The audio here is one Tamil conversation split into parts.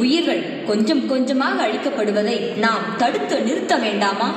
உயிர்கள் கொஞ்சம் கொஞ்சமாக அழிக்கப்படுவதை நாம் தடுத்து நிறுத்த வேண்டாமா?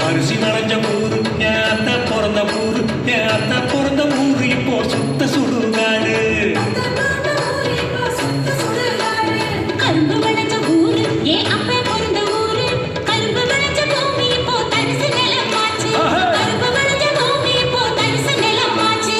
அரிசி நனைஞ்ச ஊரு ஏத்த பிறந்த ஊரு ஏத்த பிறந்த ஊரு இப்போ சுத்த சுடுகாடு. கரும்பு விளைஞ்ச ஊரு ஏன் அப்ப பிறந்த ஊரு கரும்பு விளைஞ்ச பூமி இப்போ தரிசு நிலமாச்சு. கரும்பு விளைஞ்ச பூமி இப்போ தரிசு நிலமாச்சு.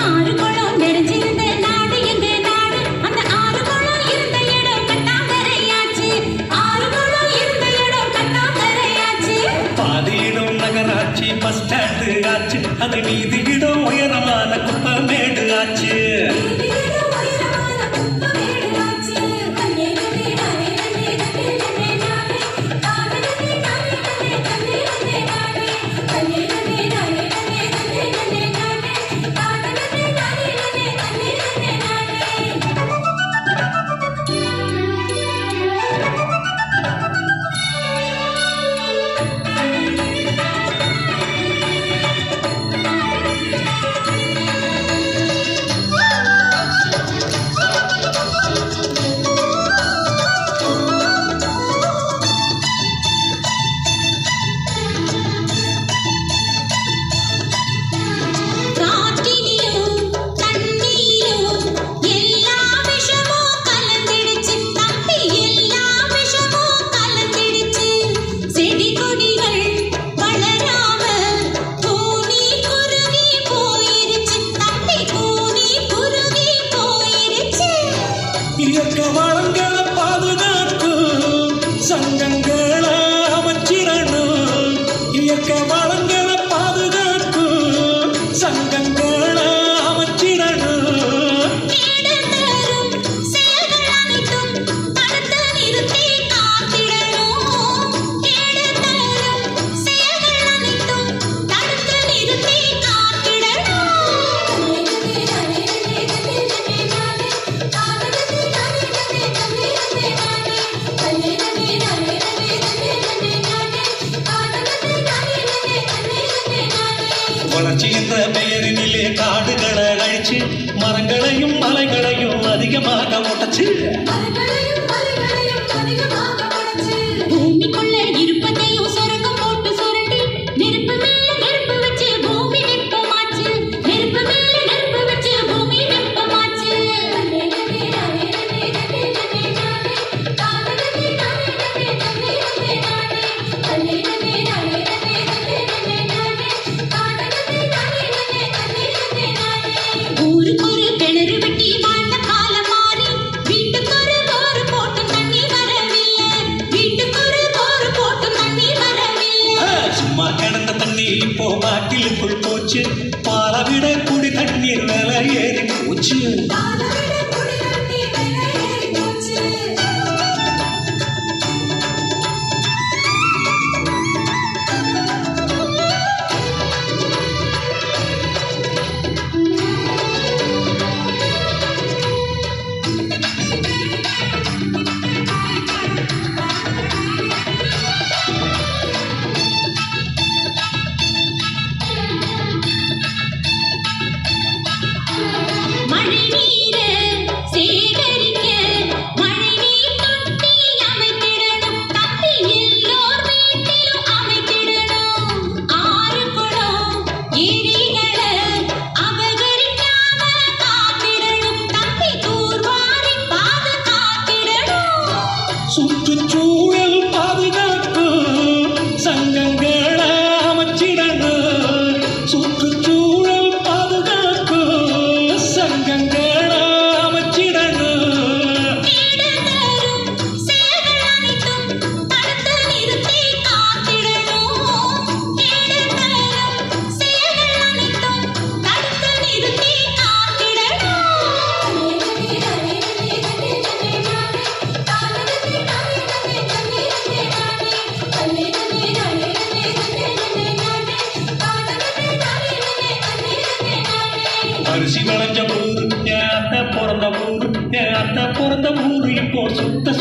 ஆறு குளம் நிறைஞ்சிருந்த நாடு எங்க நாடு. அந்த ஆறு குளம் இருந்த இடம் கட்டாந்தரையாச்சு. ஆறு குளம் இருந்த இடம் கட்டாந்தரையாச்சு. பாதி இடம் நகராட்சி பஸ் ஸ்டாண்டு ஆச்சு. அது மீதி இடம் உயரமான குப்பமேடு ஆச்சு. காற்றினிலும் தண்ணீரும் எல்லா விஷமும் கலந்திடுச்சு. தம்பி எல்லா விஷமும் கலந்திடுச்சு. செடி கொடிகள் வளராம கூனி குருவி போயிருச்சு. தம்பி கூனி குருவி போயிருச்சு. இயற்கை வளங்களை பாதுகாக்கும் சங்கங்களை அமைச்சிடணும். இயற்கை வளங்களை பாதுகாக்கும் சங்கங்களை அமைச்சிடணும். கேடு தரும் செயல்கள் அனைத்தும் தடுத்து நிறுத்தி காத்திடணும். கேடு தரும் செயல்கள் அனைத்தும் தடுத்து நிறுத்தி காத்திடணும். வளர்ச்சி என்ற பெயரினிலே காடுகளை அழிச்சு மரங்களையும் மலைகளையும் அதிகமாக உடைச்சு பூமிக்குள்ள இருப்பதையும் சொரங்கம் போட்டு சுரண்டி நெருப்பு மேல நெருப்பு வச்சு பூமி வெப்பமாச்சு. நெருப்பு மேல நெருப்பு வச்சு பூமி வெப்பமாச்சு. ஊருக்கு ஒரு கிணறு வெட்டி வாழ்ந்த காலம் மாறி வீட்டுக்கு ஒரு போர் போட்டு தண்ணி வரவில்லை. வீட்டுக்கு ஒரு போர் போட்டு தண்ணி வரவில்லை. சும்மா கிடந்த தண்ணி இப்போ பாட்டிலுக்குள் போச்சு. பாலவிட குடி தண்ணீர் மேல ஏறி போச்சு. மழை நீரை அரிசி விளைஞ்ச ஊரு என் அத்தை பிறந்த ஊரு என் அத்தை பிறந்த ஊரு இப்போ சுத்த